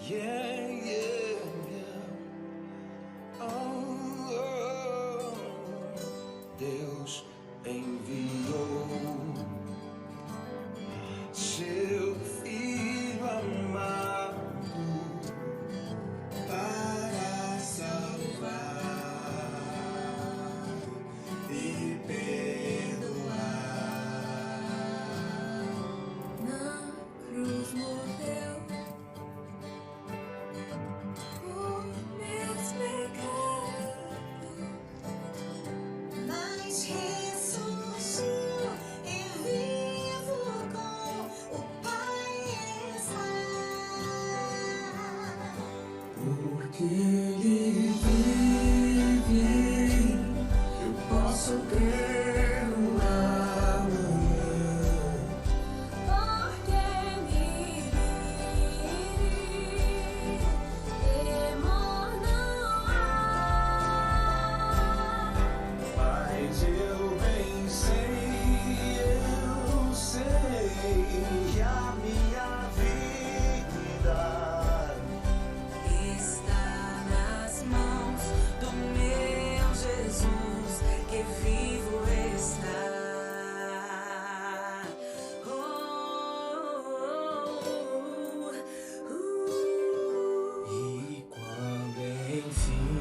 Yeah, yeah, yeah. Oh, Deus enviou seu filho amado para salvar e perdoar. Na cruz morreu por meus pecados, mas ressuscitou e vivo com o Pai está. Porque Ele vive, eu posso crer no amanhã. Porque me vive, temor não há. Mas eu bem sei que a minha vida Está nas mãos do meu Jesus, que vivo está. e quando enfim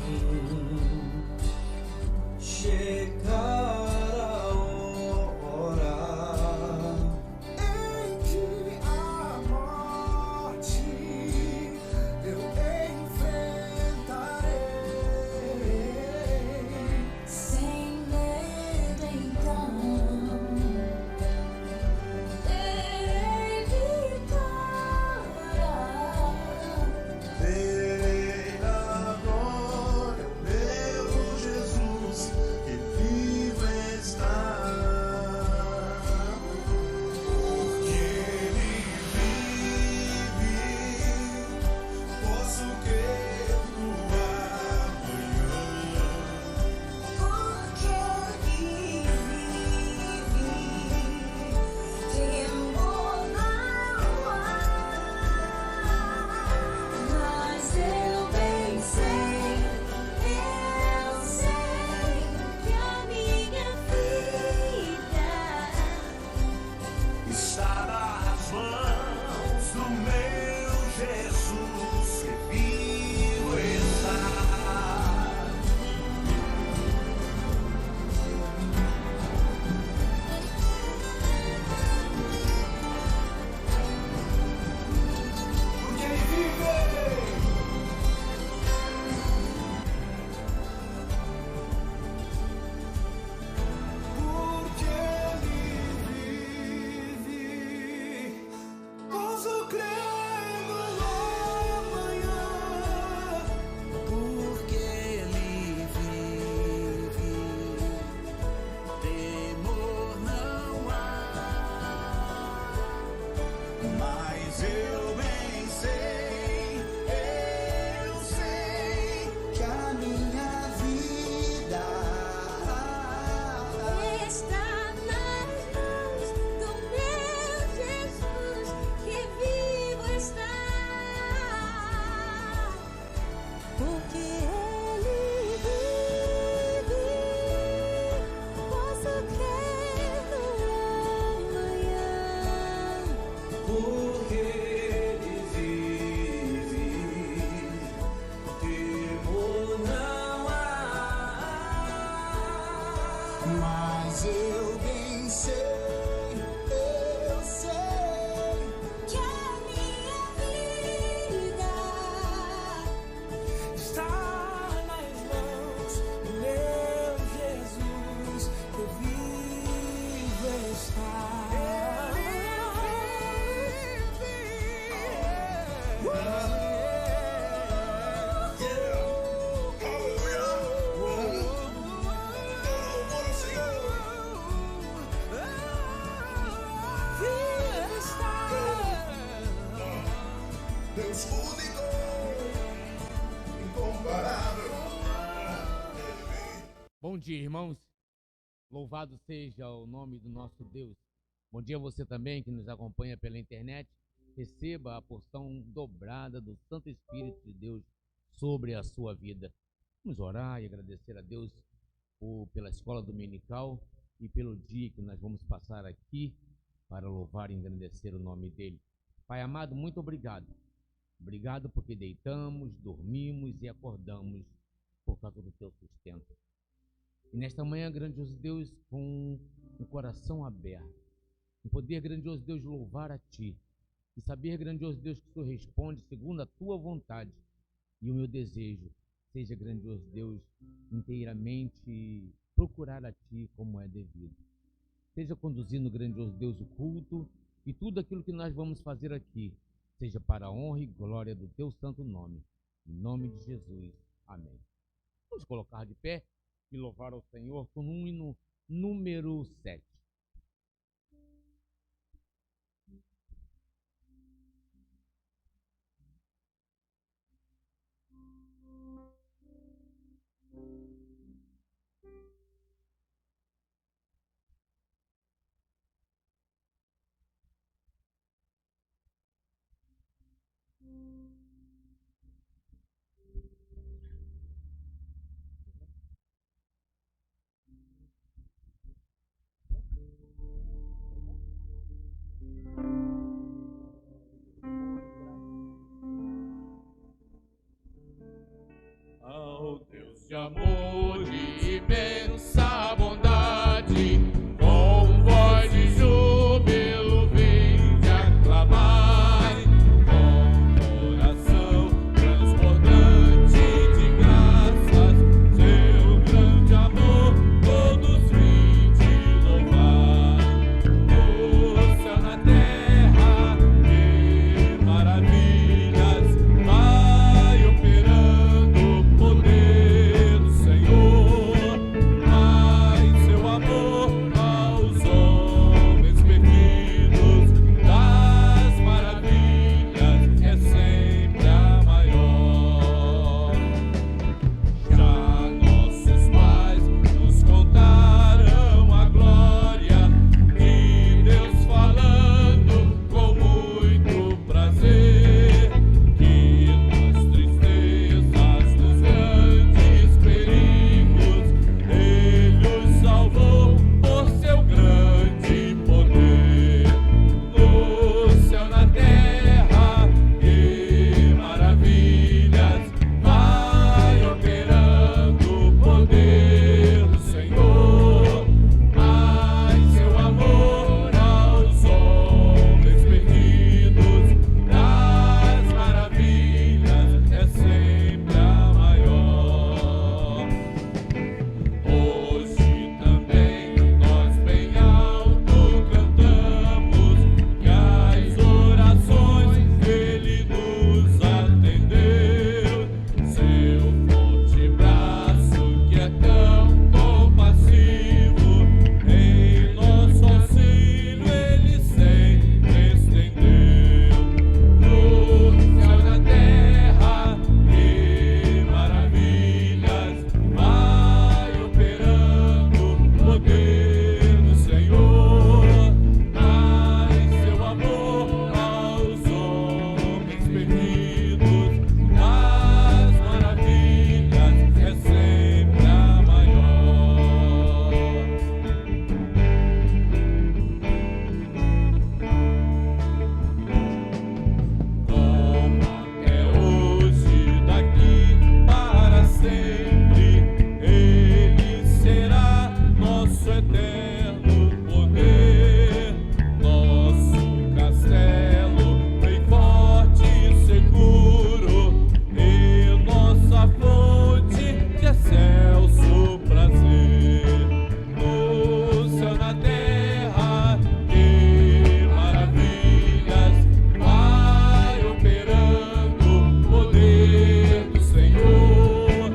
chegar a hora em que a morte eu enfrentarei, Sem medo então terei vitória. verei a glória, meu Jesus, que vivo está. Porque Ele vive, posso crer no amanhã. Porque Ele vive, temor não há. Mas eu bem sei que a minha vida Está nas mãos do meu Jesus, que vivo está. Porque Ele vive. Porque Ele vive, posso crer no amanhã. Porque Ele vive, temor não há. Mas eu bem sei que a minha vida está nas mãos do meu Jesus, que vivo está. Porque Ele vive, posso crer no amanhã. porque Ele vive, temor não há. Mas eu bem sei Que a minha vida está nas mãos do meu Jesus, que vivo está. Deus único, incomparável. Bom dia, irmãos. Louvado seja o nome do nosso Deus. Bom dia a você também que nos acompanha pela internet. receba a porção dobrada do Santo Espírito de Deus sobre a sua vida. Vamos orar e agradecer a Deus pela escola dominical e pelo dia que nós vamos passar aqui para louvar e engrandecer o nome dele. Pai amado, muito obrigado. Obrigado porque deitamos, dormimos e acordamos por causa do teu sustento. E nesta manhã, grandioso Deus, com o coração aberto, com poder, grandioso Deus, louvar a Ti e saber, grandioso Deus, que Tu responde segundo a Tua vontade. E o meu desejo seja, grandioso Deus, inteiramente procurar a Ti como é devido. Seja conduzindo, grandioso Deus, o culto e tudo aquilo que nós vamos fazer aqui, seja para a honra e glória do Teu santo nome. Em nome de Jesus. Amém. Vamos colocar de pé e louvar ao Senhor com um hino número 7. Ao Deus de amor e imensa bondade, com voz de júbilo vinde aclamar, com coração transbordante de graças, seu grande amor todos vinde louvar. No céu, na terra, que maravilhas vai operando o poder do Senhor. Mas seu amor aos homens perdidos das maravilhas é sempre a maior. Já nossos pais nos contaram a glória de Deus falando com muito prazer, que nas tristezas dos grandes perigos Ele os salvou por seu grande poder. No céu, na terra, que maravilhas vai operando o poder do Senhor. Mas seu amor aos homens perdidos das maravilhas é sempre a maior. Hoje também nós bem alto cantamos que as orações Ele nos atendeu. Seu forte braço que é tão compassivo, em nosso auxílio Ele sempre estendeu. No céu, na terra, que maravilhas vai operando o poder do Senhor. Mas seu amor aos homens perdidos das maravilhas é sempre a maior. Como até hoje, daqui para sempre, Ele será nosso eterno poder, nosso castelo bem forte e seguro, e nossa fonte de excelso prazer. No céu, na terra, que maravilhas vai operando o poder do Senhor.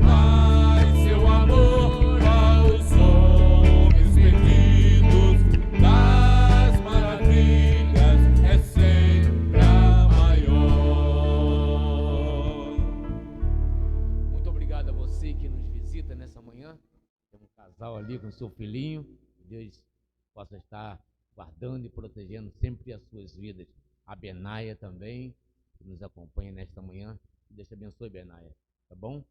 Mas seu amor aos homens perdidos das maravilhas é sempre a maior. Muito obrigado a você que nos visita nessa manhã. Tem um casal ali com seu filhinho. Deus possa estar guardando e protegendo sempre as suas vidas. a Benaia também, que nos acompanha nesta manhã. Deus te abençoe, Benaia, tá bom?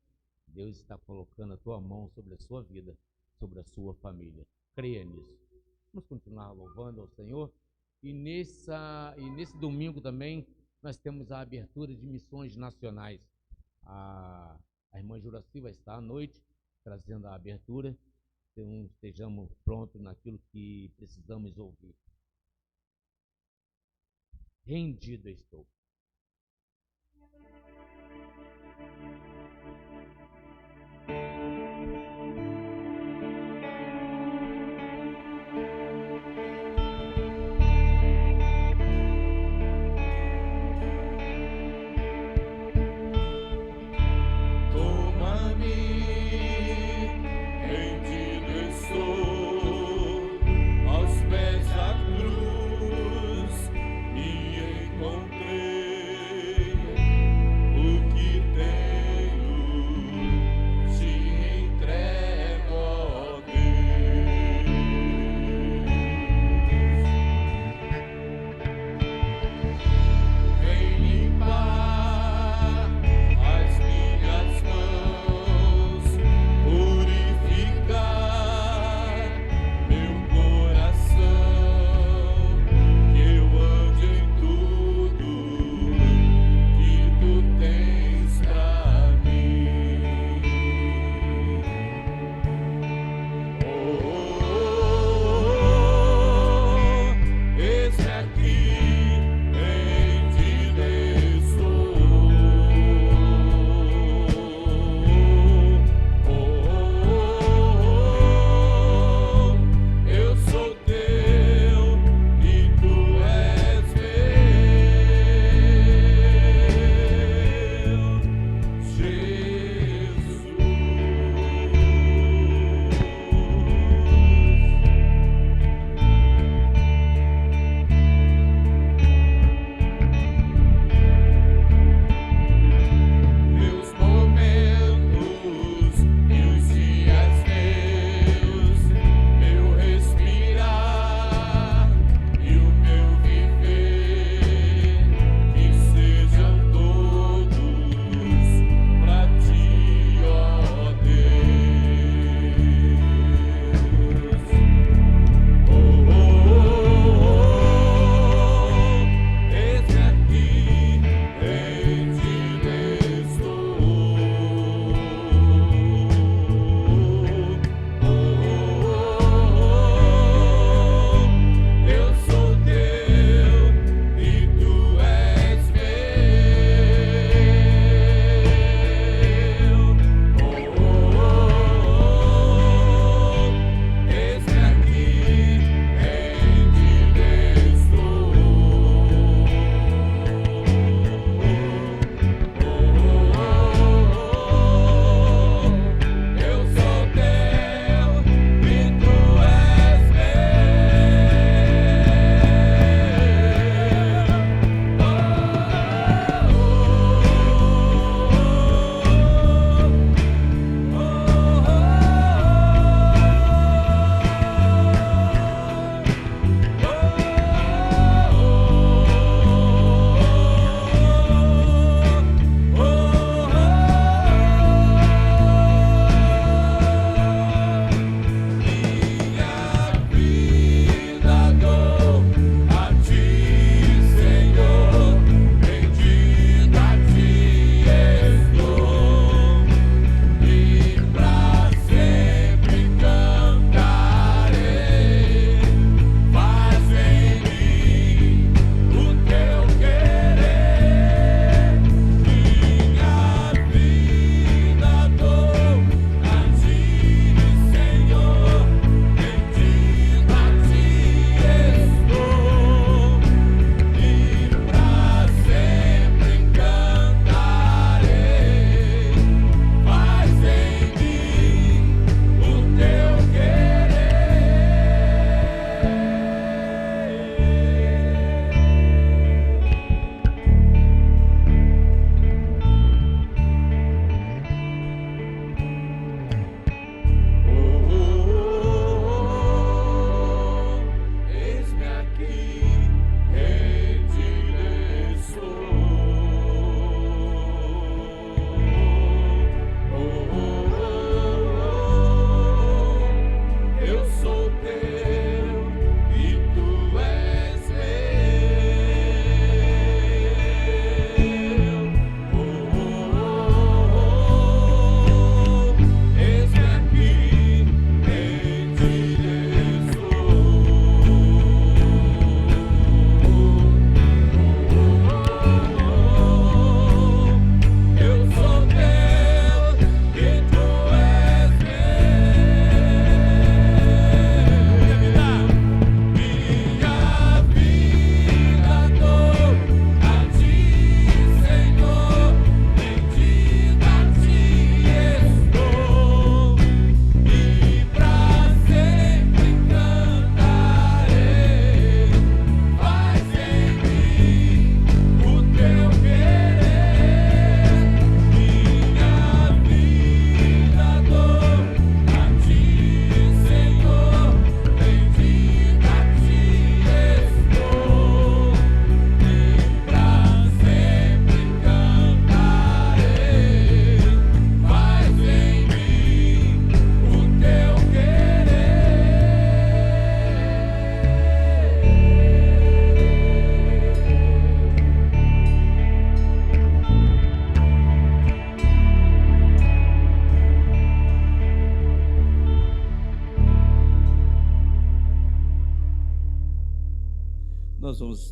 Deus está colocando a tua mão sobre a sua vida, sobre a sua família. Creia nisso. Vamos continuar louvando ao Senhor. E nesse domingo também nós temos a abertura de missões nacionais. A irmã Juraci vai estar à noite trazendo a abertura. Então estejamos prontos naquilo que precisamos ouvir. Rendido estou. Toma-me, rendido estou, aos pés da cruz me encontrei.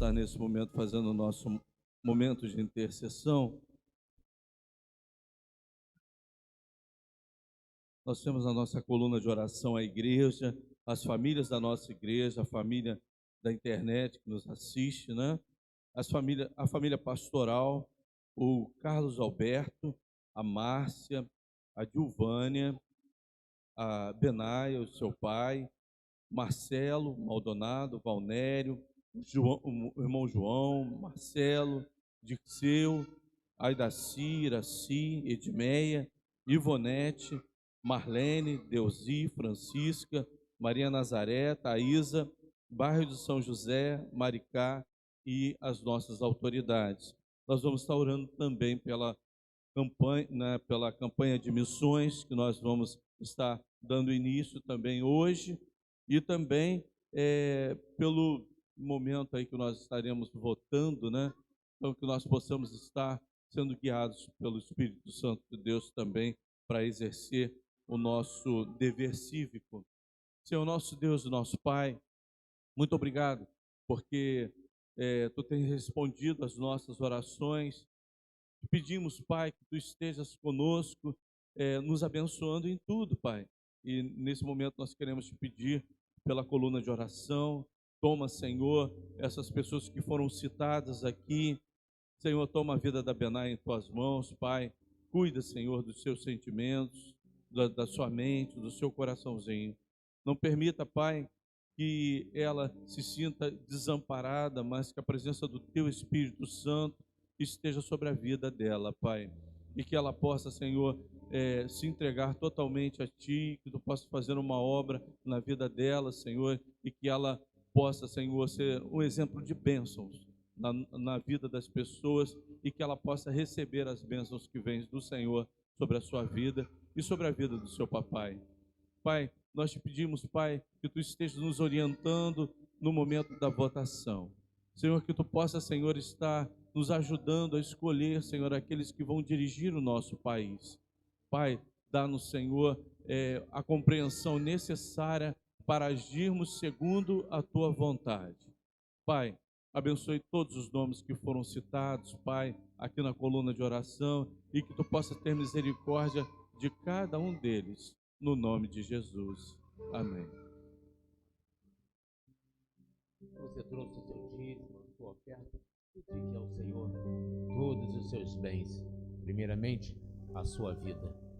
estar nesse momento fazendo o nosso momento de intercessão. Nós temos na nossa coluna de oração a igreja, as famílias da nossa igreja, a família da internet que nos assiste, né? A família pastoral, o Carlos Alberto, a Márcia, a Dilvânia, a Benaia, o seu pai, Marcelo, Maldonado, Valnério, o irmão João, Marcelo, Dirceu, Aidaci, Iraci, Edmeia, Ivonete, Marlene, Deusi, Francisca, Maria Nazaré, Thaisa, bairro de São José, Maricá e as nossas autoridades. Nós vamos estar orando também pela campanha de missões que nós vamos estar dando início também hoje, e também pelo momento aí que nós estaremos votando, né? Então, que nós possamos estar sendo guiados pelo Espírito Santo de Deus também para exercer o nosso dever cívico. Senhor nosso Deus e nosso Pai, muito obrigado, porque Tu tens respondido às nossas orações. Pedimos, Pai, que Tu estejas conosco, nos abençoando em tudo, Pai. E nesse momento nós queremos Te pedir pela coluna de oração. Toma, Senhor, essas pessoas que foram citadas aqui. Senhor, toma a vida da Benai em Tuas mãos, Pai. Cuida, Senhor, dos seus sentimentos, da sua mente, do seu coraçãozinho. Não permita, Pai, que ela se sinta desamparada, mas que a presença do Teu Espírito Santo esteja sobre a vida dela, Pai. E que ela possa, Senhor, se entregar totalmente a Ti, que Tu possa fazer uma obra na vida dela, Senhor, e que ela possa, Senhor, ser um exemplo de bênçãos na vida das pessoas, e que ela possa receber as bênçãos que vêm do Senhor sobre a sua vida e sobre a vida do seu papai. Pai, nós Te pedimos, Pai, que Tu estejas nos orientando no momento da votação. Senhor, que Tu possa, Senhor, estar nos ajudando a escolher, Senhor, aqueles que vão dirigir o nosso país. Pai, dá-nos, Senhor, a compreensão necessária para agirmos segundo a Tua vontade. Pai, abençoe todos os nomes que foram citados, Pai, aqui na coluna de oração, e que Tu possa ter misericórdia de cada um deles, no nome de Jesus. Amém. Você trouxe o seu dízimo, a sua oferta, dedique ao Senhor todos os seus bens, primeiramente a sua vida.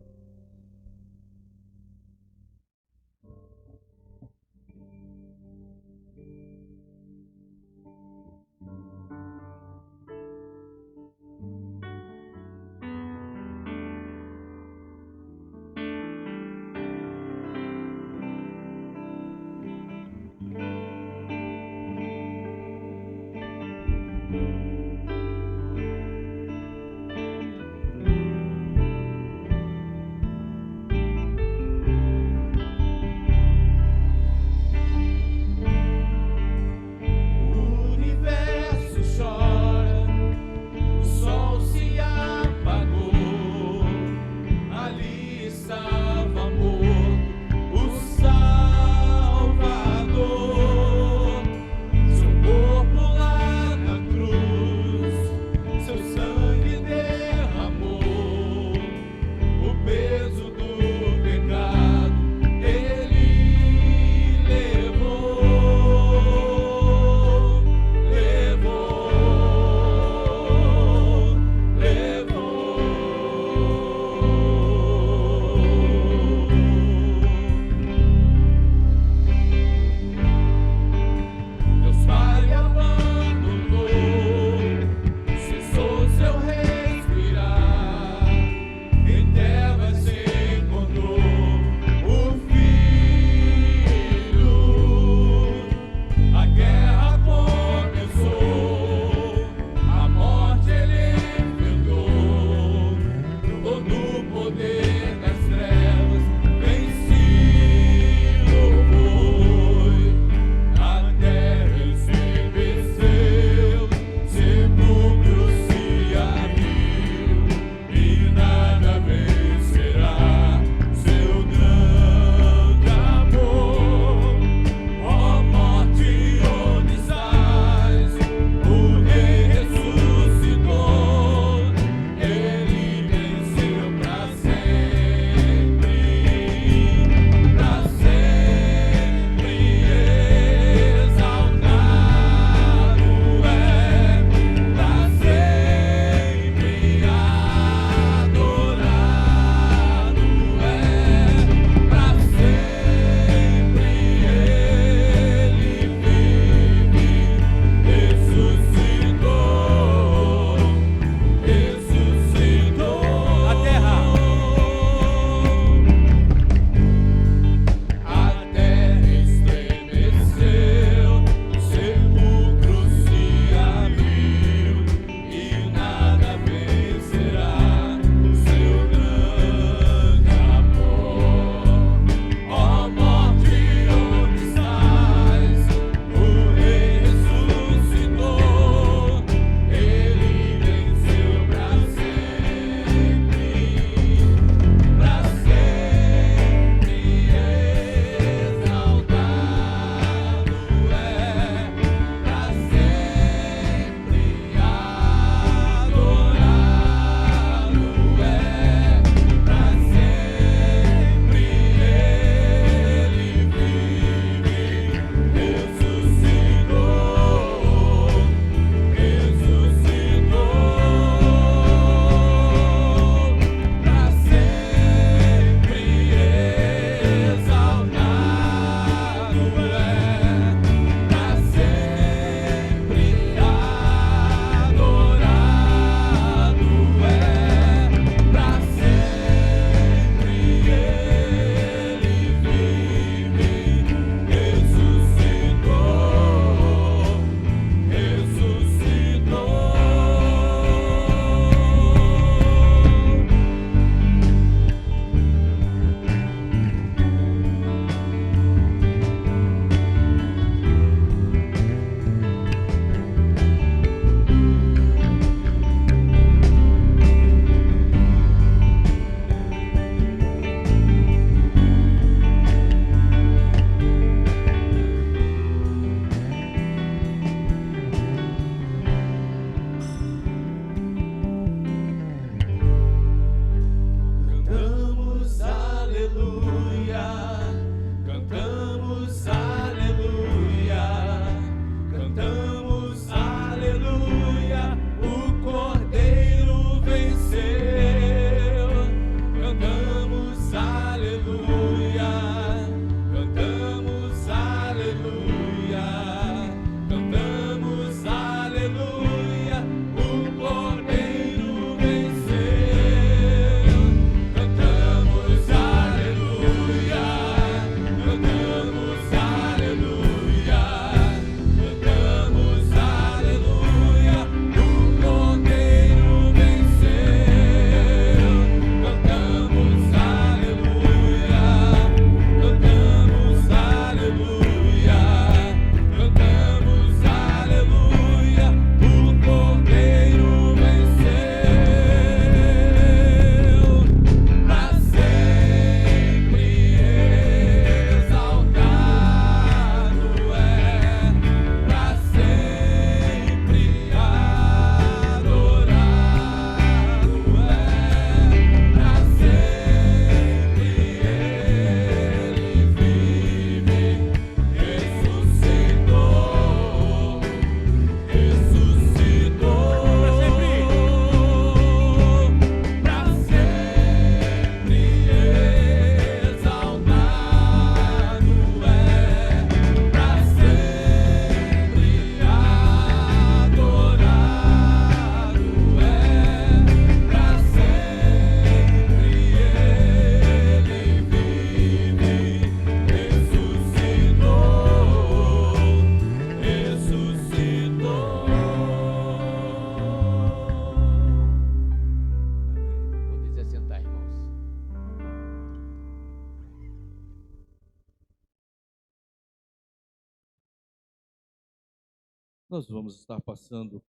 Nós vamos estar passando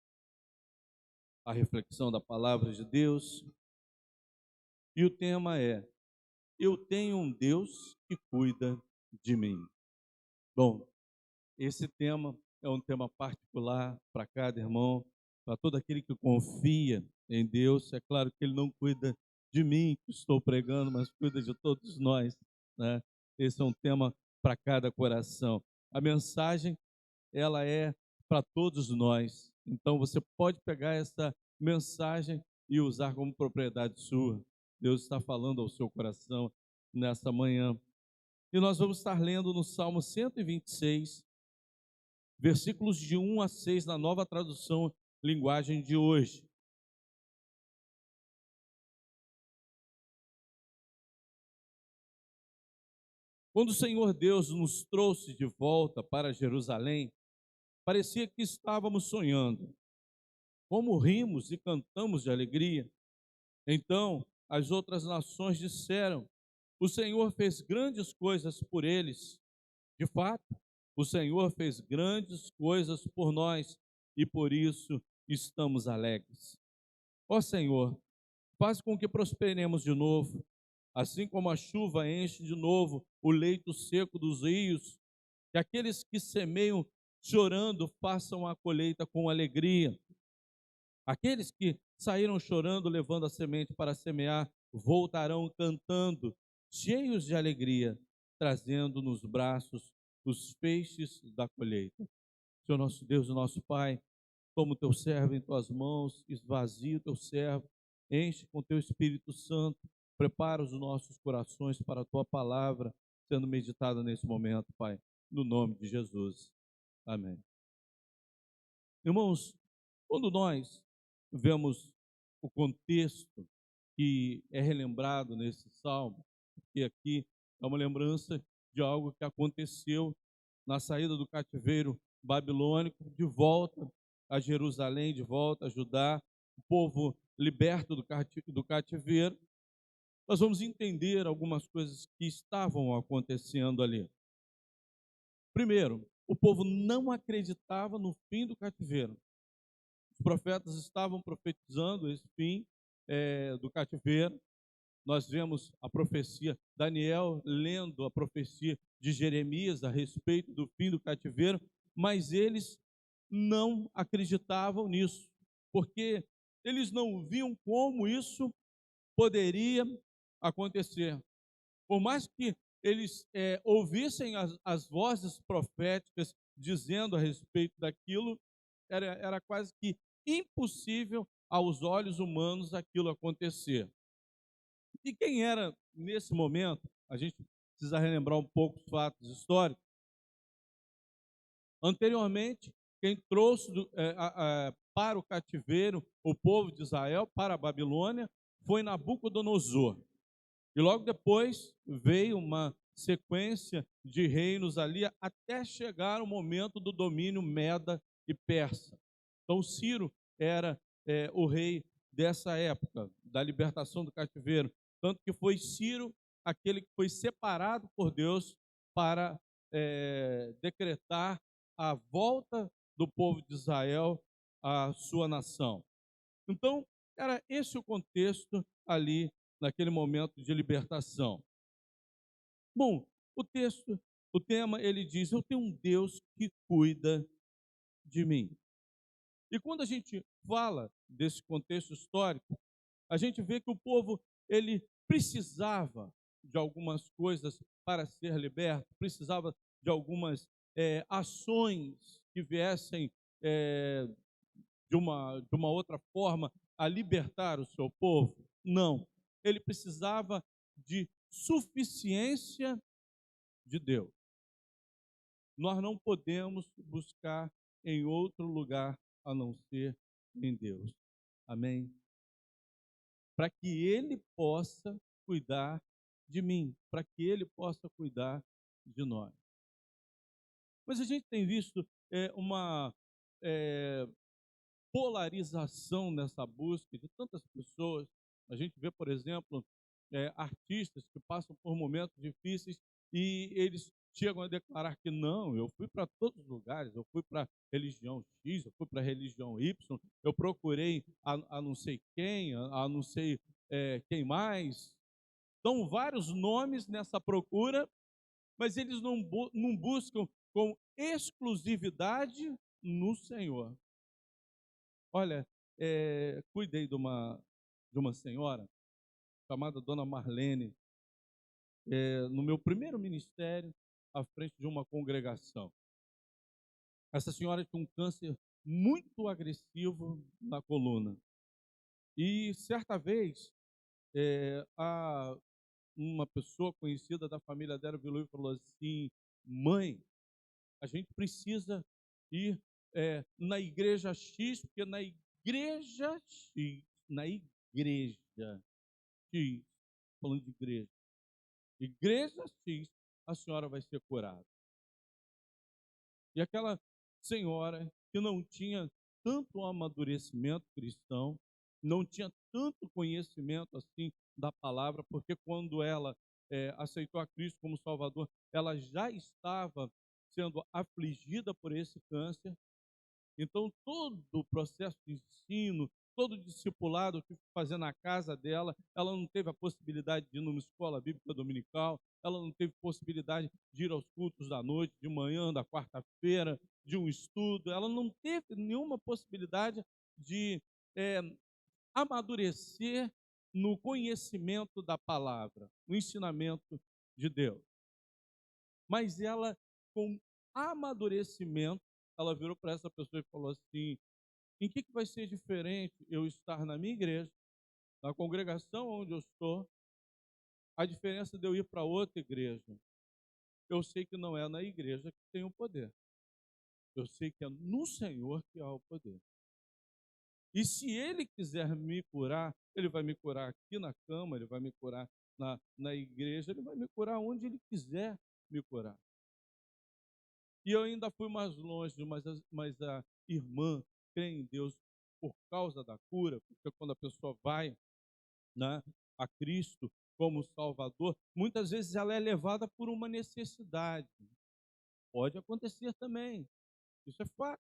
a reflexão da palavra de Deus e o tema é: Eu tenho um Deus que cuida de mim. Bom, esse tema é um tema particular para cada irmão, para todo aquele que confia em Deus. É claro que Ele não cuida de mim, que estou pregando, mas cuida de todos nós, né? Esse é um tema para cada coração. A mensagem, ela é para todos nós. Então você pode pegar essa mensagem e usar como propriedade sua. Deus está falando ao seu coração nessa manhã. E nós vamos estar lendo no Salmo 126, versículos de 1 a 6, na Nova Tradução Linguagem de hoje. Quando o Senhor Deus nos trouxe de volta para Jerusalém, parecia que estávamos sonhando. Como rimos e cantamos de alegria. Então as outras nações disseram: O Senhor fez grandes coisas por eles. De fato, o Senhor fez grandes coisas por nós e por isso estamos alegres. Ó Senhor, faz com que prosperemos de novo, assim como a chuva enche de novo o leito seco dos rios, que aqueles que semeiam chorando façam a colheita com alegria. Aqueles que saíram chorando, levando a semente para semear, voltarão cantando, cheios de alegria, trazendo nos braços os feixes da colheita. Senhor nosso Deus e nosso Pai, toma o teu servo em tuas mãos, esvazia o teu servo, enche com teu Espírito Santo, prepara os nossos corações para a tua palavra, sendo meditada nesse momento, Pai, no nome de Jesus. Amém. Irmãos, quando nós vemos o contexto que é relembrado nesse salmo, que aqui é uma lembrança de algo que aconteceu na saída do cativeiro babilônico, de volta a Jerusalém, de volta a Judá, o povo liberto do cativeiro. Nós vamos entender algumas coisas que estavam acontecendo ali. Primeiro, o povo não acreditava no fim do cativeiro. Os profetas estavam profetizando esse fim do cativeiro. Nós vemos a profecia, Daniel lendo a profecia de Jeremias a respeito do fim do cativeiro, mas eles não acreditavam nisso, porque eles não viam como isso poderia acontecer. Por mais que eles ouvissem as vozes proféticas dizendo a respeito daquilo, era quase que impossível aos olhos humanos aquilo acontecer. E quem era nesse momento? A gente precisa relembrar um pouco os fatos históricos. Anteriormente, quem trouxe para o cativeiro o povo de Israel, para a Babilônia, foi Nabucodonosor. E logo depois veio uma sequência de reinos ali, até chegar o momento do domínio Meda e Persa. Então Ciro era o rei dessa época, da libertação do cativeiro. Tanto que foi Ciro aquele que foi separado por Deus para decretar a volta do povo de Israel à sua nação. Então, era esse o contexto ali, naquele momento de libertação. Bom, o tema, ele diz: Eu tenho um Deus que cuida de mim. E quando a gente fala desse contexto histórico, a gente vê que o povo, ele precisava de algumas coisas para ser liberto, precisava de algumas ações que viessem de uma outra forma a libertar o seu povo. Não, ele precisava de suficiência de Deus. Nós não podemos buscar em outro lugar a não ser em Deus. Amém? Para que Ele possa cuidar de mim, para que Ele possa cuidar de nós. Mas a gente tem visto uma polarização nessa busca de tantas pessoas. A gente vê, por exemplo, artistas que passam por momentos difíceis e eles chegam a declarar que não, eu fui para todos os lugares, eu fui para religião X, eu fui para religião Y, eu procurei a não sei quem, a não sei quem mais. Dão vários nomes nessa procura, mas eles não buscam com exclusividade no Senhor. Olha, cuidei de uma senhora chamada Dona Marlene, no meu primeiro ministério, à frente de uma congregação. Essa senhora tinha um câncer muito agressivo na coluna. E certa vez, uma pessoa conhecida da família dela virou e falou assim: mãe, a gente precisa ir na igreja X, porque na igreja X, falando de igreja X, a senhora vai ser curada. E aquela senhora que não tinha tanto amadurecimento cristão, não tinha tanto conhecimento assim da palavra, porque quando ela aceitou a Cristo como Salvador, ela já estava sendo afligida por esse câncer. Então, todo o processo de ensino, todo o discipulado que fazia na casa dela, ela não teve a possibilidade de ir numa escola bíblica dominical, ela não teve possibilidade de ir aos cultos da noite, de manhã, da quarta-feira, de um estudo, ela não teve nenhuma possibilidade de amadurecer no conhecimento da palavra, no ensinamento de Deus. Mas ela, com amadurecimento, ela virou para essa pessoa e falou assim: em que vai ser diferente eu estar na minha igreja, na congregação onde eu estou, a diferença de eu ir para outra igreja? Eu sei que não é na igreja que tem o poder. Eu sei que é no Senhor que há o poder. E se Ele quiser me curar, Ele vai me curar aqui na cama, Ele vai me curar na igreja, Ele vai me curar onde Ele quiser me curar. E eu ainda fui mais longe, mas a irmã crê em Deus por causa da cura, porque quando a pessoa vai, né, a Cristo como Salvador, muitas vezes ela é levada por uma necessidade. Pode acontecer também, isso é fato.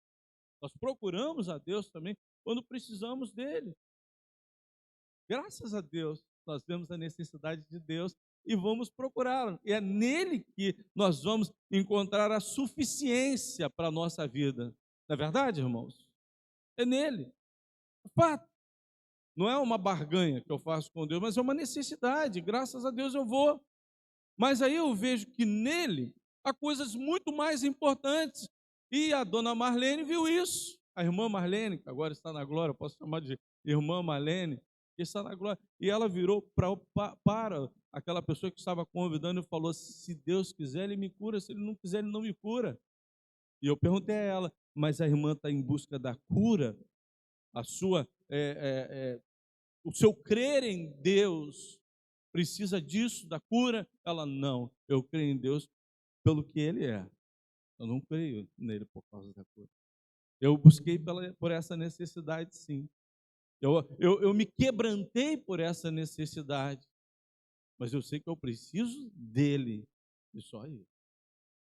Nós procuramos a Deus também quando precisamos dele. Graças a Deus, nós vemos a necessidade de Deus e vamos procurá-lo. E é nele que nós vamos encontrar a suficiência para a nossa vida. Não é verdade, irmãos? É nele. É fato. Não é uma barganha que eu faço com Deus, mas é uma necessidade. Graças a Deus eu vou. Mas aí eu vejo que nele há coisas muito mais importantes. E a dona Marlene viu isso. A irmã Marlene, que agora está na glória, eu posso chamar de irmã Marlene, que está na glória. E ela virou para aquela pessoa que estava convidando e falou: se Deus quiser, Ele me cura, se Ele não quiser, Ele não me cura. E eu perguntei a ela: mas a irmã está em busca da cura? O seu crer em Deus precisa disso, da cura? Ela: não, eu creio em Deus pelo que Ele é. Eu não creio nele por causa da cura. Eu busquei por essa necessidade, sim. Eu me quebrantei por essa necessidade. Mas eu sei que eu preciso dele. E só isso.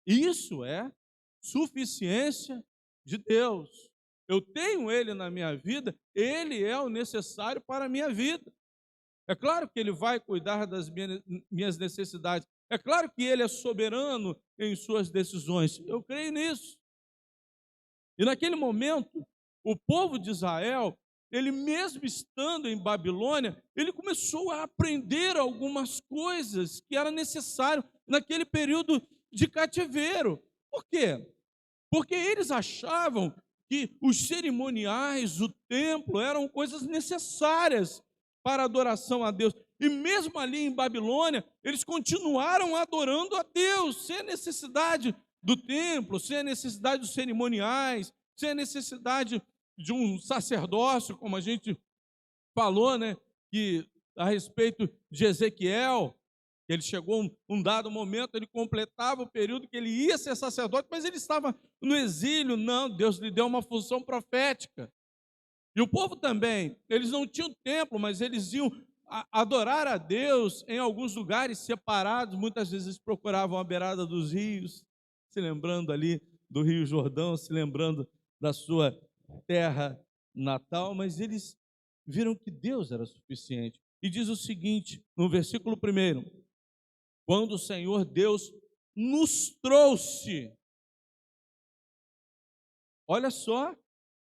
Isso é suficiência de Deus. Eu tenho ele na minha vida, ele é o necessário para a minha vida. É claro que ele vai cuidar das minhas necessidades. É claro que ele é soberano em suas decisões. Eu creio nisso. E naquele momento, o povo de Israel, ele mesmo estando em Babilônia, ele começou a aprender algumas coisas que era necessário naquele período de cativeiro. Por quê? Porque eles achavam que os cerimoniais, o templo, eram coisas necessárias para a adoração a Deus. E mesmo ali em Babilônia, eles continuaram adorando a Deus, sem a necessidade do templo, sem a necessidade dos cerimoniais, sem a necessidade de um sacerdócio, como a gente falou, né, que a respeito de Ezequiel, ele chegou um dado momento, ele completava o período que ele ia ser sacerdote, mas ele estava no exílio. Não, Deus lhe deu uma função profética. E o povo também, eles não tinham templo, mas eles iam adorar a Deus em alguns lugares separados. Muitas vezes eles procuravam a beirada dos rios, se lembrando ali do Rio Jordão, se lembrando da sua terra natal, mas eles viram que Deus era suficiente. E diz o seguinte, no versículo 1: quando o Senhor Deus nos trouxe. Olha só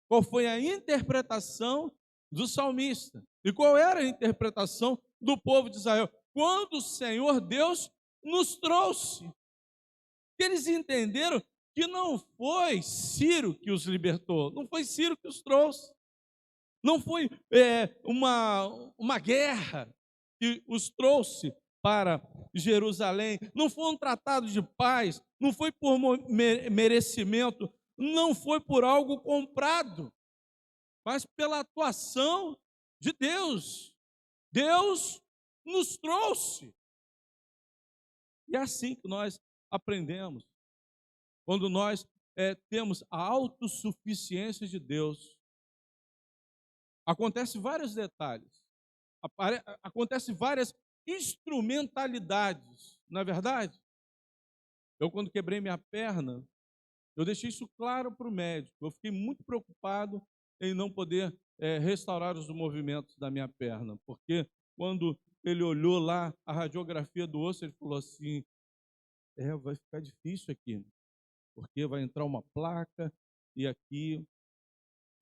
qual foi a interpretação do salmista. E qual era a interpretação do povo de Israel? Quando o Senhor Deus nos trouxe. Eles entenderam que não foi Ciro que os libertou, não foi Ciro que os trouxe. Não foi uma guerra que os trouxe para Jerusalém, não foi um tratado de paz, não foi por merecimento, não foi por algo comprado, mas pela atuação de Deus. Deus nos trouxe. E é assim que nós aprendemos. Quando nós temos a autossuficiência de Deus, acontece vários detalhes, acontece várias instrumentalidades, não é verdade? Eu, quando quebrei minha perna, eu deixei isso claro para o médico. Eu fiquei muito preocupado em não poder restaurar os movimentos da minha perna, porque quando ele olhou lá a radiografia do osso, ele falou assim: vai ficar difícil aqui, porque vai entrar uma placa e aqui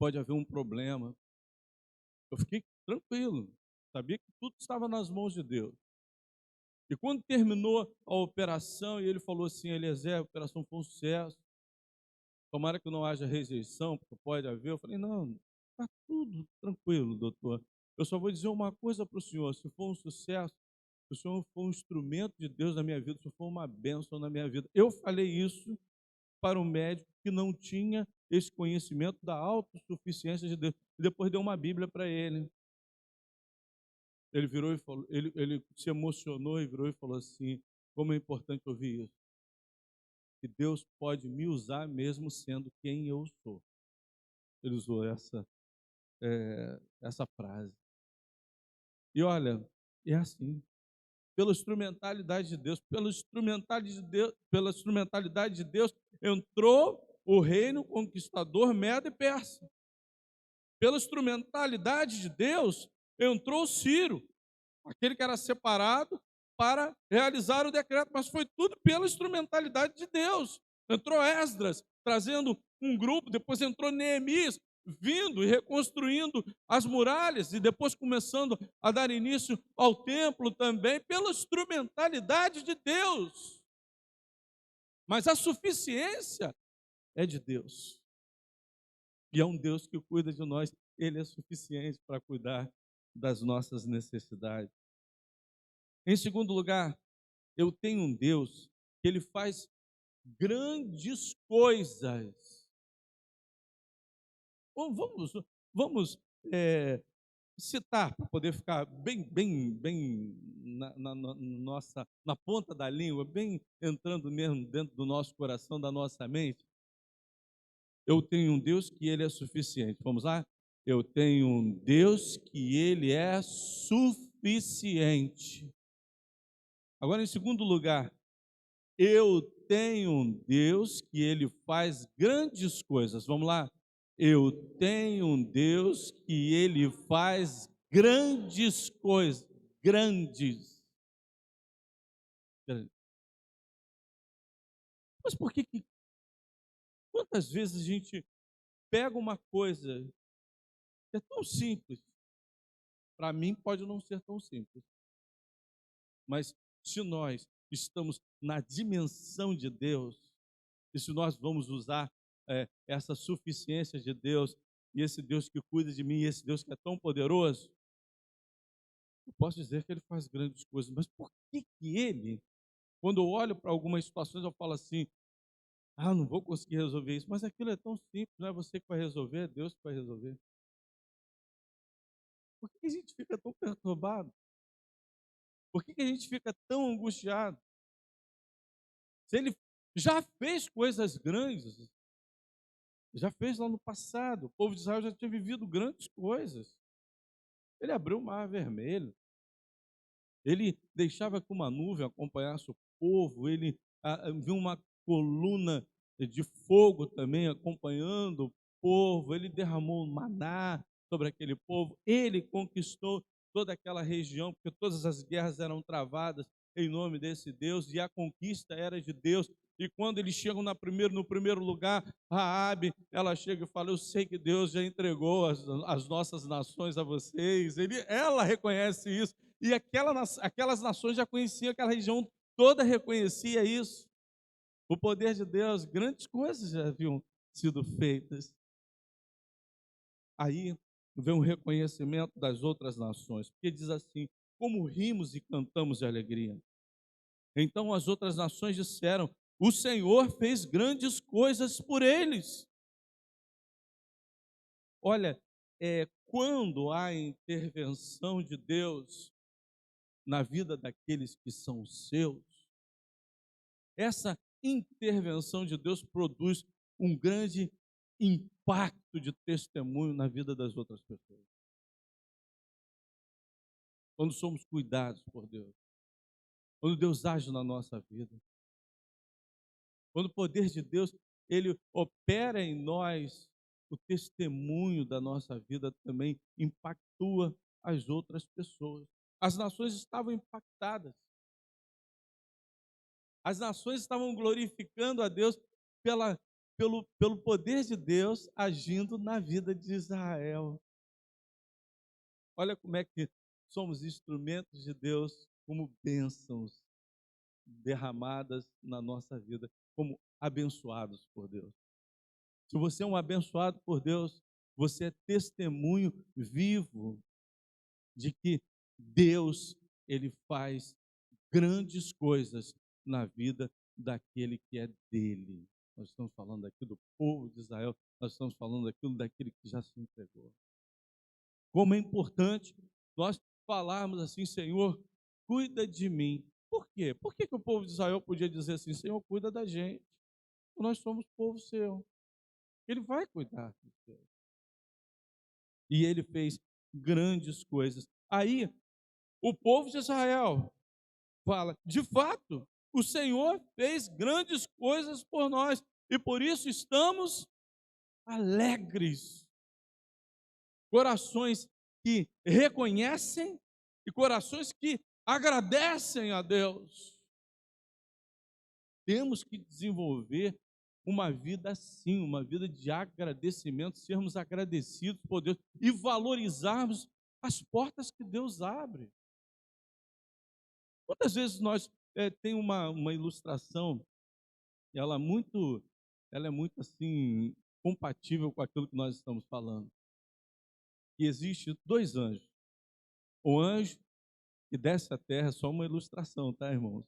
pode haver um problema. Eu fiquei tranquilo, sabia que tudo estava nas mãos de Deus. E quando terminou a operação, e ele falou assim: Eliezer, a operação foi um sucesso, tomara que não haja rejeição, porque pode haver. Eu falei: não, está tudo tranquilo, doutor. Eu só vou dizer uma coisa para o senhor: se for um sucesso, se o senhor for um instrumento de Deus na minha vida, se for uma bênção na minha vida. Eu falei isso para um médico que não tinha esse conhecimento da autossuficiência de Deus. E depois deu uma Bíblia para ele. Ele virou e falou, ele se emocionou e virou e falou assim: como é importante ouvir isso, que Deus pode me usar mesmo sendo quem eu sou. Ele usou essa frase. E olha, é assim, pela instrumentalidade de Deus, pela instrumentalidade de Deus, entrou o reino conquistador Medo e Persa. Pela instrumentalidade de Deus, entrou Ciro, aquele que era separado para realizar o decreto, mas foi tudo pela instrumentalidade de Deus. Entrou Esdras, trazendo um grupo, depois entrou Neemias, vindo e reconstruindo as muralhas, e depois começando a dar início ao templo também, pela instrumentalidade de Deus. Mas a suficiência é de Deus. E é um Deus que cuida de nós, Ele é suficiente para cuidar das nossas necessidades. Em segundo lugar, eu tenho um Deus que Ele faz grandes coisas. Vamos citar, para poder ficar bem na ponta da língua, bem entrando mesmo dentro do nosso coração, da nossa mente. Eu tenho um Deus que Ele é suficiente. Vamos lá? Eu tenho um Deus que Ele é suficiente. Agora, em segundo lugar, eu tenho um Deus que Ele faz grandes coisas. Vamos lá? Eu tenho um Deus que Ele faz grandes coisas. Grandes. Mas por que quantas vezes a gente pega uma coisa que é tão simples? Para mim pode não ser tão simples. Mas se nós estamos na dimensão de Deus, e se nós vamos usar essa suficiência de Deus, e esse Deus que cuida de mim, e esse Deus que é tão poderoso, eu posso dizer que Ele faz grandes coisas. Mas por que Ele, quando eu olho para algumas situações, eu falo assim: não vou conseguir resolver isso, mas aquilo é tão simples, não é você que vai resolver, é Deus que vai resolver. Por que a gente fica tão perturbado? Por que a gente fica tão angustiado? Se Ele já fez coisas grandes, já fez lá no passado, o povo de Israel já tinha vivido grandes coisas. Ele abriu o mar vermelho, Ele deixava que uma nuvem acompanhasse o povo, ele viu uma coluna de fogo também acompanhando o povo, ele derramou maná sobre aquele povo, ele conquistou toda aquela região, porque todas as guerras eram travadas em nome desse Deus, e a conquista era de Deus. E quando eles chegam no primeiro lugar, Raabe, ela chega e fala: eu sei que Deus já entregou as nossas nações a vocês. Ela reconhece isso. E aquelas nações já conheciam, aquela região toda reconhecia isso. O poder de Deus, grandes coisas já haviam sido feitas. Aí vem um reconhecimento das outras nações, porque diz assim: como rimos e cantamos de alegria. Então as outras nações disseram: o Senhor fez grandes coisas por eles. Olha, quando há intervenção de Deus na vida daqueles que são seus, essa intervenção de Deus produz um grande impacto de testemunho na vida das outras pessoas. Quando somos cuidados por Deus, quando Deus age na nossa vida, quando o poder de Deus, ele opera em nós, o testemunho da nossa vida também impactua as outras pessoas. As nações estavam impactadas. As nações estavam glorificando a Deus pelo poder de Deus agindo na vida de Israel. Olha como é que somos instrumentos de Deus como bênçãos derramadas na nossa vida, como abençoados por Deus. Se você é um abençoado por Deus, você é testemunho vivo de que Deus, ele faz grandes coisas na vida daquele que é dele. Nós estamos falando aqui do povo de Israel, nós estamos falando daquele que já se entregou. Como é importante nós falarmos assim: Senhor, cuida de mim. Por quê? Por que o povo de Israel podia dizer assim: Senhor, cuida da gente? Nós somos povo seu. Ele vai cuidar de você. E ele fez grandes coisas. Aí, o povo de Israel fala: de fato, o Senhor fez grandes coisas por nós, e por isso estamos alegres. Corações que reconhecem e corações que agradecem a Deus. Temos que desenvolver uma vida assim, uma vida de agradecimento, sermos agradecidos por Deus e valorizarmos as portas que Deus abre. Quantas vezes nós tem uma ilustração, ela é muito assim compatível com aquilo que nós estamos falando. E existe dois anjos. O anjo que desce à terra é só uma ilustração, tá, irmãos?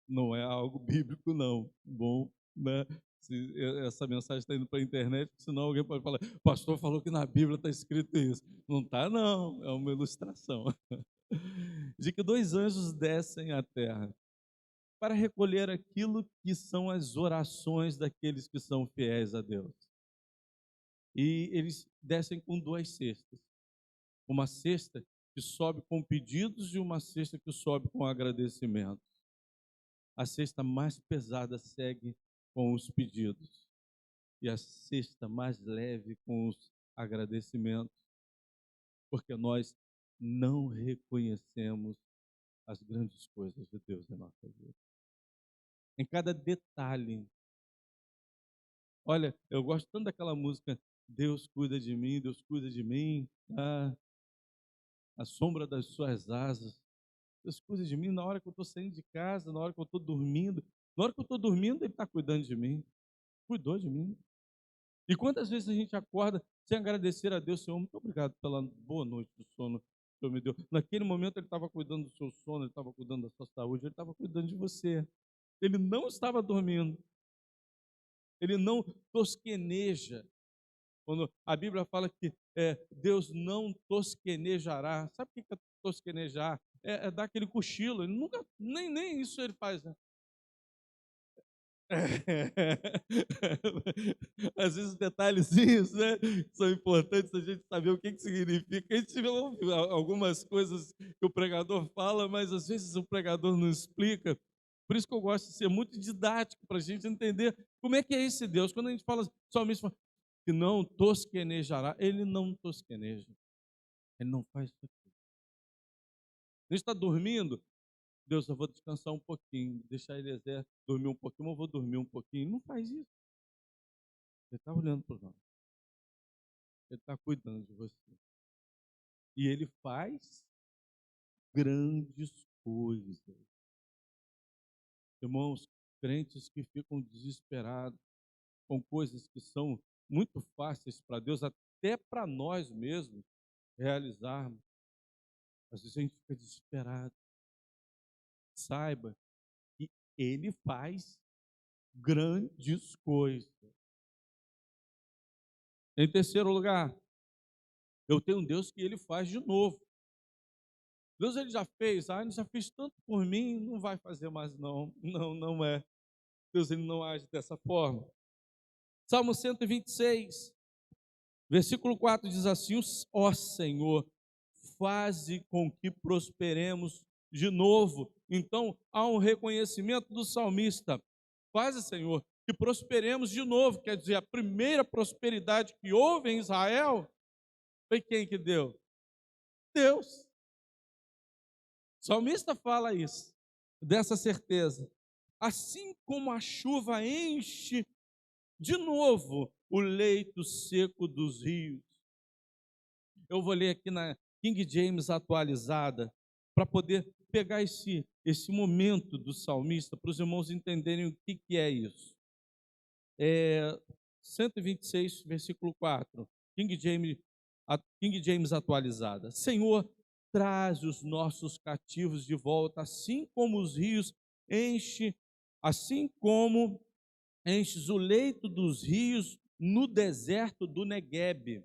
Não é algo bíblico, não. Bom, né? Se essa mensagem está indo para a internet, senão alguém pode falar: o pastor falou que na Bíblia está escrito isso. Não está, não. É uma ilustração. De que dois anjos descem à terra para recolher aquilo que são as orações daqueles que são fiéis a Deus. E eles descem com duas cestas. Uma cesta que sobe com pedidos e uma cesta que sobe com agradecimentos. A cesta mais pesada segue com os pedidos e a cesta mais leve com os agradecimentos, porque nós não reconhecemos as grandes coisas de Deus em nossa vida. Em cada detalhe. Olha, eu gosto tanto daquela música: Deus cuida de mim, Deus cuida de mim, a sombra das suas asas. Deus cuida de mim na hora que eu estou saindo de casa, na hora que eu estou dormindo. Na hora que eu estou dormindo, Ele está cuidando de mim. Cuidou de mim. E quantas vezes a gente acorda sem agradecer a Deus: Senhor, muito obrigado pela boa noite do sono que o Senhor me deu. Naquele momento Ele estava cuidando do seu sono, Ele estava cuidando da sua saúde, Ele estava cuidando de você. Ele não estava dormindo. Ele não tosqueneja. Quando a Bíblia fala que Deus não tosquenejará. Sabe o que é tosquenejar? É dar aquele cochilo. Ele nunca, nem isso ele faz, né? Às vezes detalhezinhos, né, são importantes a gente saber o que que significa. A gente ouve algumas coisas que o pregador fala, mas às vezes o pregador não explica. Por isso que eu gosto de ser muito didático, para a gente entender como é que é esse Deus. Quando a gente fala, salmista fala que não tosquenejará, ele não tosqueneja, ele não faz isso aqui. A gente está dormindo, Deus, eu vou descansar um pouquinho, deixar Eliezer dormir um pouquinho, eu vou dormir um pouquinho. Não faz isso. Ele está olhando para nós. Ele está cuidando de você. E ele faz grandes coisas. Irmãos, crentes que ficam desesperados com coisas que são muito fáceis para Deus, até para nós mesmos realizarmos. Às vezes a gente fica desesperado. Saiba que ele faz grandes coisas. Em terceiro lugar, eu tenho um Deus que ele faz de novo. Deus ele já fez, ele já fez tanto por mim, não vai fazer mais não. Não, não é. Deus ele não age dessa forma. Salmo 126, versículo 4 diz assim: ó Senhor, faze com que prosperemos de novo. Então, há um reconhecimento do salmista. Faze, Senhor, que prosperemos de novo. Quer dizer, a primeira prosperidade que houve em Israel, foi quem que deu? Deus. O salmista fala isso, dessa certeza. Assim como a chuva enche de novo o leito seco dos rios. Eu vou ler aqui na King James atualizada, para poder pegar esse momento do salmista, para os irmãos entenderem o que é isso. 126, versículo 4, King James atualizada. Senhor, traz os nossos cativos de volta, assim como os rios assim como enches o leito dos rios no deserto do Neguebe.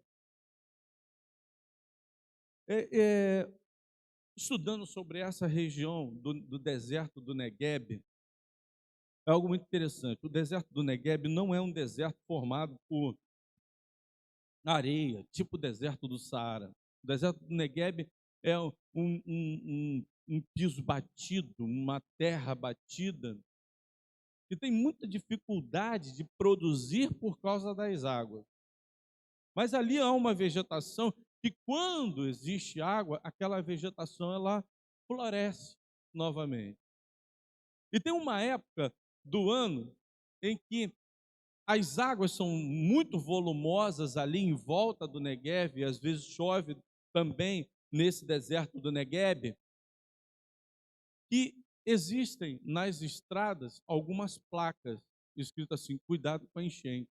Estudando sobre essa região do deserto do Neguebe, é algo muito interessante. O deserto do Neguebe não é um deserto formado por areia, tipo o deserto do Saara. O deserto do Neguebe é um piso batido, uma terra batida, que tem muita dificuldade de produzir por causa das águas. Mas ali há uma vegetação que, quando existe água, aquela vegetação ela floresce novamente. E tem uma época do ano em que as águas são muito volumosas ali em volta do Neguebe, e às vezes chove também nesse deserto do Neguebe, que existem nas estradas algumas placas escritas assim: cuidado com a enchente.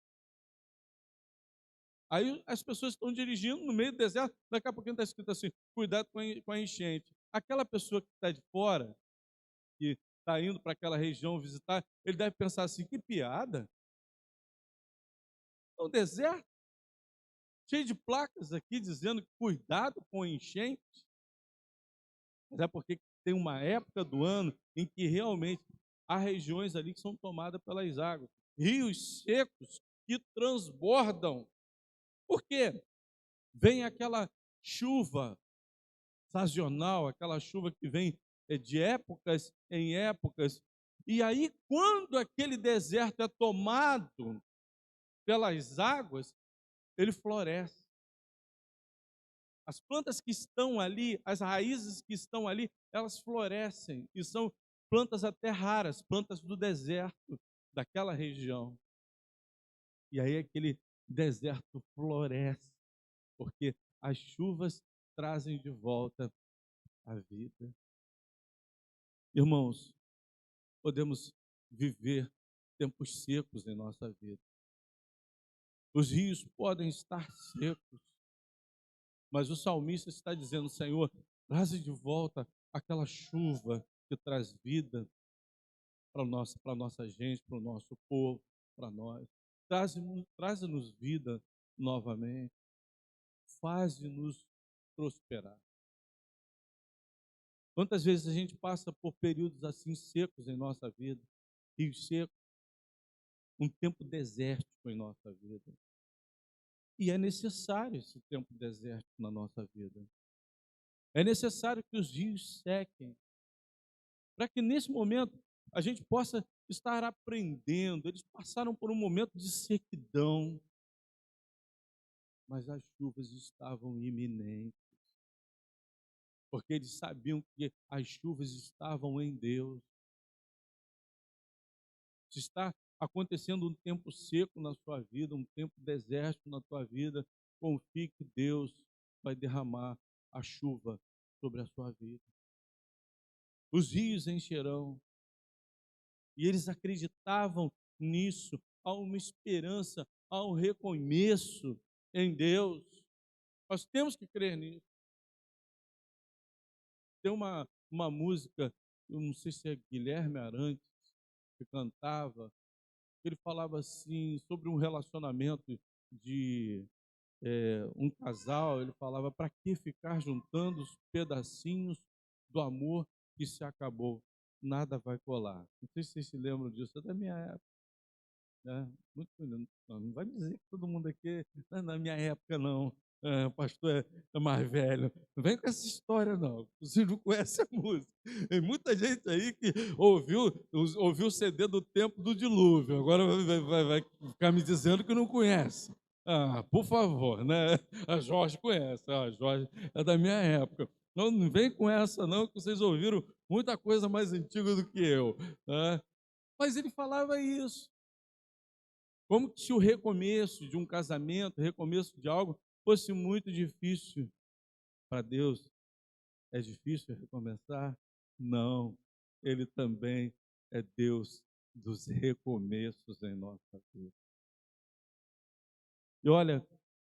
Aí as pessoas estão dirigindo no meio do deserto, daqui a pouquinho está escrito assim: cuidado com a enchente. Aquela pessoa que está de fora, que está indo para aquela região visitar, ele deve pensar assim: que piada. É um deserto, cheio de placas aqui dizendo cuidado com a enchente. Mas é porque tem uma época do ano em que realmente há regiões ali que são tomadas pelas águas, rios secos que transbordam. Por quê? Vem aquela chuva sazonal, aquela chuva que vem de épocas em épocas, e aí quando aquele deserto é tomado pelas águas, ele floresce. As plantas que estão ali, as raízes que estão ali, elas florescem, e são plantas até raras, plantas do deserto, daquela região. E aí aquele deserto floresce, porque as chuvas trazem de volta a vida. Irmãos, podemos viver tempos secos em nossa vida. Os rios podem estar secos, mas o salmista está dizendo: Senhor, traze de volta aquela chuva que traz vida para a nossa gente, para o nosso povo, para nós. Traze-nos vida novamente. Faze-nos prosperar. Quantas vezes a gente passa por períodos assim secos em nossa vida, rios secos, um tempo desértico em nossa vida. E é necessário esse tempo desértico na nossa vida. É necessário que os rios sequem, para que nesse momento a gente possa estar aprendendo. Eles passaram por um momento de sequidão, mas as chuvas estavam iminentes, porque eles sabiam que as chuvas estavam em Deus. Se está acontecendo um tempo seco na sua vida, um tempo desértico na tua vida, confie que Deus vai derramar a chuva sobre a sua vida. Os rios encherão. E eles acreditavam nisso. Há uma esperança, há um recomeço em Deus. Nós temos que crer nisso. Tem uma música, eu não sei se é Guilherme Arantes, que cantava, ele falava assim, sobre um relacionamento de um casal, ele falava, para que ficar juntando os pedacinhos do amor que se acabou? Nada vai colar. Não sei se vocês se lembram disso, é da minha época. Né? Muito bonito. Não vai me dizer que todo mundo aqui, não é na minha época não, o pastor é mais velho. Não vem com essa história não, você não conhece a música. Tem muita gente aí que ouviu o CD do tempo do dilúvio, agora vai ficar me dizendo que não conhece. Ah, por favor, né? A Jorge conhece, a Jorge é da minha época. Não vem com essa não, que vocês ouviram muita coisa mais antiga do que eu. Né? Mas ele falava isso. Como se o recomeço de um casamento, o recomeço de algo, fosse muito difícil. Para Deus, é difícil recomeçar? Não. Ele também é Deus dos recomeços em nossa vida. E olha,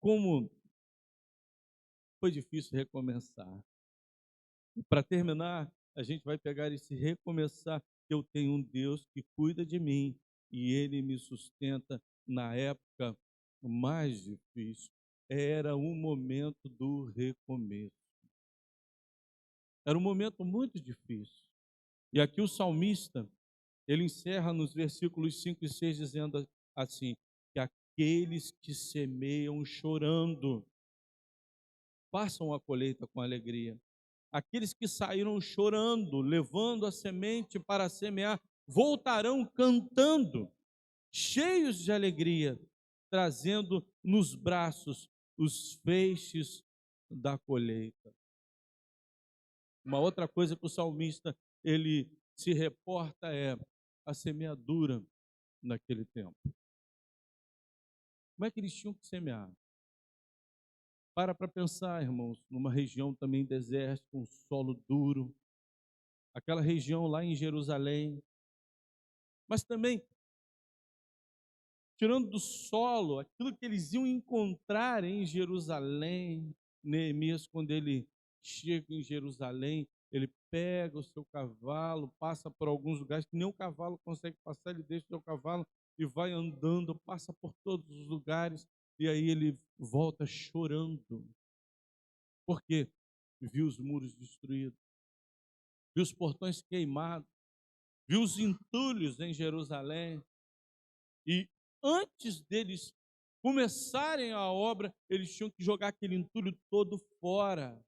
como foi difícil recomeçar. E para terminar, a gente vai pegar esse recomeçar. Eu tenho um Deus que cuida de mim e Ele me sustenta na época mais difícil. Era um momento do recomeço. Era um momento muito difícil. E aqui o salmista, ele encerra nos versículos 5 e 6 dizendo assim, que aqueles que semeiam chorando, façam a colheita com alegria. Aqueles que saíram chorando, levando a semente para semear, voltarão cantando, cheios de alegria, trazendo nos braços os feixes da colheita. Uma outra coisa que o salmista ele se reporta é a semeadura naquele tempo. Como é que eles tinham que semear? Para pensar, irmãos, numa região também desértica, com solo duro, aquela região lá em Jerusalém, mas também, tirando do solo, aquilo que eles iam encontrar em Jerusalém, Neemias, quando ele chega em Jerusalém, ele pega o seu cavalo, passa por alguns lugares que nem o cavalo consegue passar, ele deixa o seu cavalo e vai andando, passa por todos os lugares, e aí ele volta chorando, porque viu os muros destruídos, viu os portões queimados, viu os entulhos em Jerusalém, e antes deles começarem a obra, eles tinham que jogar aquele entulho todo fora,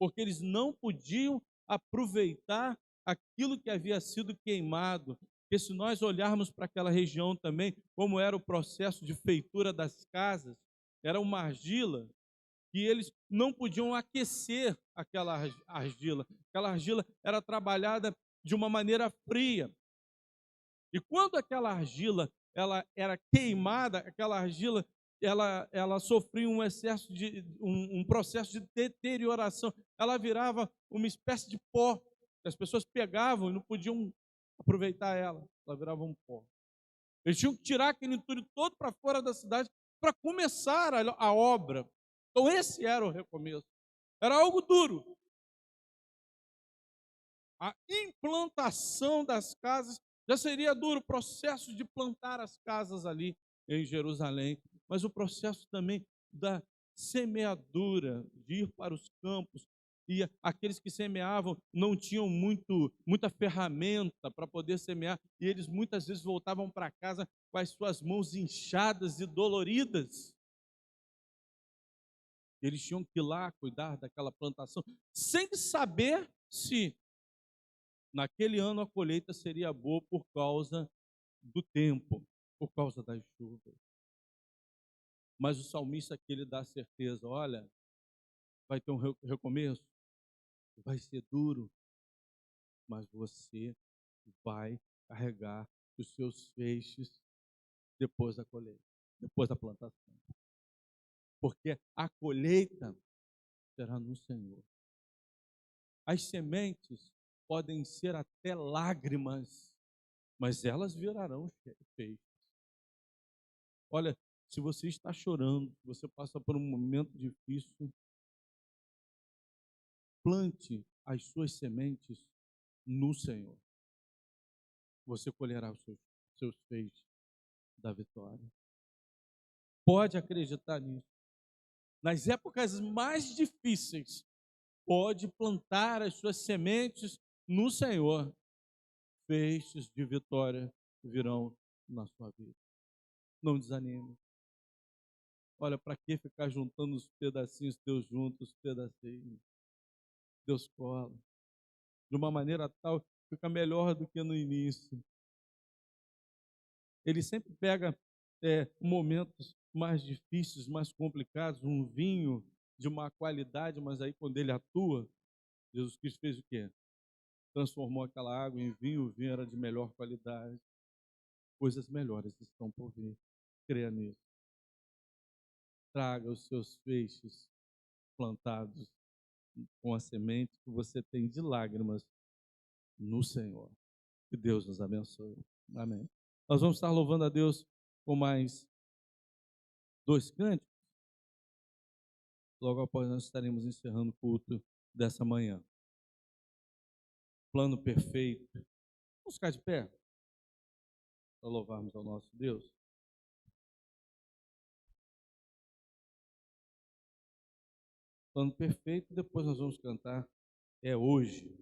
porque eles não podiam aproveitar aquilo que havia sido queimado. Porque se nós olharmos para aquela região também, como era o processo de feitura das casas, era uma argila, e eles não podiam aquecer aquela argila. Aquela argila era trabalhada de uma maneira fria. E quando aquela argila ela era queimada, aquela argila ela sofria um excesso de um processo de deterioração. Ela virava uma espécie de pó. As pessoas pegavam e não podiam aproveitar ela. Ela virava um pó. Eles tinham que tirar aquele entulho todo para fora da cidade para começar a obra. Então esse era o recomeço. Era algo duro. A implantação das casas já seria duro, o processo de plantar as casas ali em Jerusalém, mas o processo também da semeadura, de ir para os campos, e aqueles que semeavam não tinham muita ferramenta para poder semear, e eles muitas vezes voltavam para casa com as suas mãos inchadas e doloridas. Eles tinham que ir lá cuidar daquela plantação, sem saber se naquele ano a colheita seria boa por causa do tempo, por causa das chuvas. Mas o salmista aqui ele dá a certeza: olha, vai ter um recomeço, vai ser duro, mas você vai carregar os seus feixes depois da colheita, depois da plantação. Porque a colheita será no Senhor. As sementes podem ser até lágrimas, mas elas virarão feixes. Olha, se você está chorando, se você passa por um momento difícil, plante as suas sementes no Senhor. Você colherá os seus feixes da vitória. Pode acreditar nisso. Nas épocas mais difíceis, pode plantar as suas sementes no Senhor. Feixes de vitória virão na sua vida. Não desanime. Olha, para que ficar juntando os pedacinhos? Deus junta os pedacinhos. Deus cola. De uma maneira tal, fica melhor do que no início. Ele sempre pega momentos mais difíceis, mais complicados, um vinho de má qualidade, mas aí quando ele atua, Jesus Cristo fez o quê? Transformou aquela água em vinho, o vinho era de melhor qualidade. Coisas melhores estão por vir. Creia nisso. Traga os seus feixes plantados com a semente que você tem de lágrimas no Senhor. Que Deus nos abençoe. Amém. Nós vamos estar louvando a Deus com mais 2 cânticos. Logo após nós estaremos encerrando o culto dessa manhã. Plano perfeito. Vamos ficar de pé para louvarmos ao nosso Deus. Plano perfeito, depois nós vamos cantar É Hoje.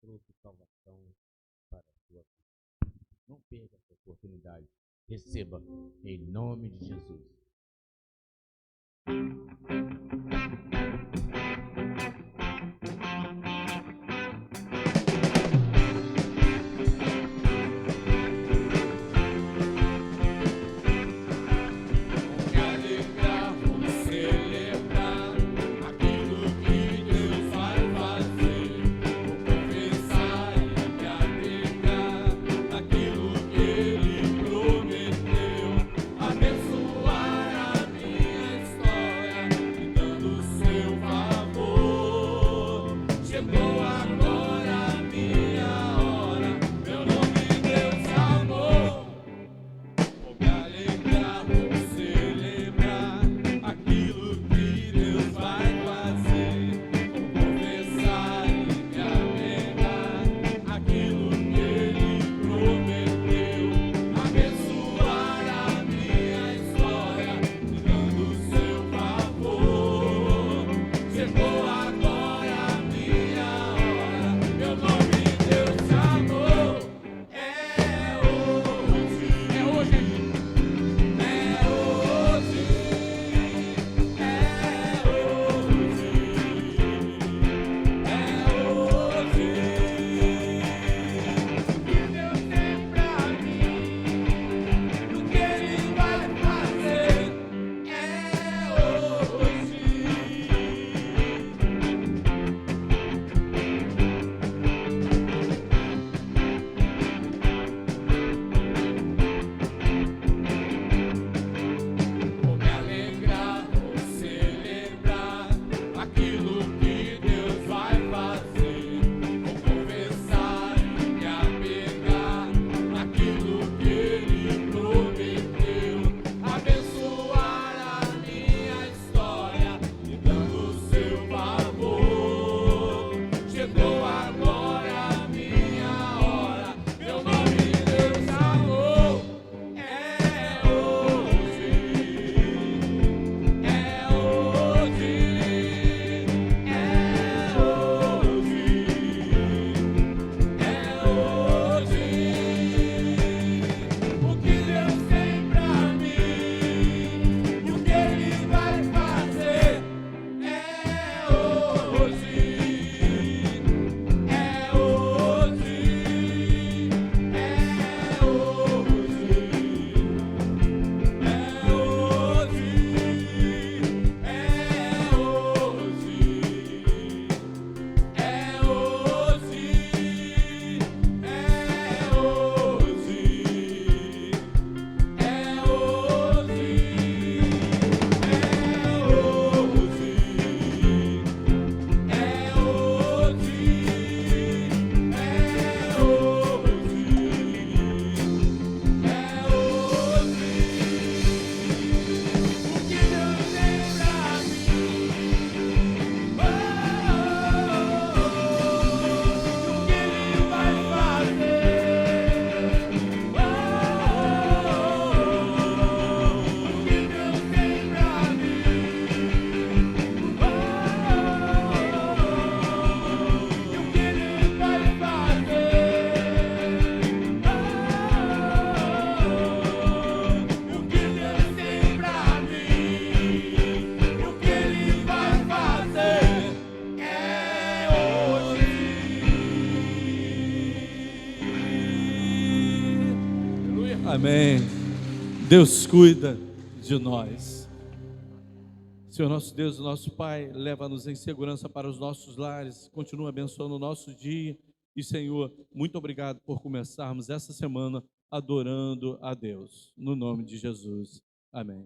trouxe salvação para a sua vida. Não perca essa oportunidade. Receba em nome de Jesus. Me alegrar, vou celebrar aquilo que Deus vai fazer. Vou confessar e me alegrar aquilo que Ele prometeu. Abençoar a minha história e dando o seu favor. Chegou agora a minha hora, meu nome Deus amou. Vou me alegrar, vou celebrar aquilo que Deus vai fazer. Vou confessar e me alegrar aquilo que Ele prometeu. Abençoar a minha história e dando o seu favor. Chegou agora a minha hora, meu nome Deus amou. É hoje. É hoje. É hoje, é hoje, é hoje. O que Deus tem pra mim, o que Ele vai fazer, é hoje. Vou me alegrar, vou celebrar aquilo que Deus vai fazer. Vou confessar e me apegar naquilo que Ele prometeu. Abençoar a minha história e dando o seu favor. Chegou agora a minha hora, meu nome Deus amou. É hoje, é hoje, é hoje, é hoje. O que Deus tem pra mim e o que Ele vai fazer é hoje, é hoje, é hoje. É hoje, é hoje, é hoje, é Amém. Deus cuida de nós. Senhor nosso Deus, nosso Pai, leva-nos em segurança para os nossos lares, continua abençoando o nosso dia. E Senhor, muito obrigado por começarmos essa semana adorando a Deus. No nome de Jesus. Amém.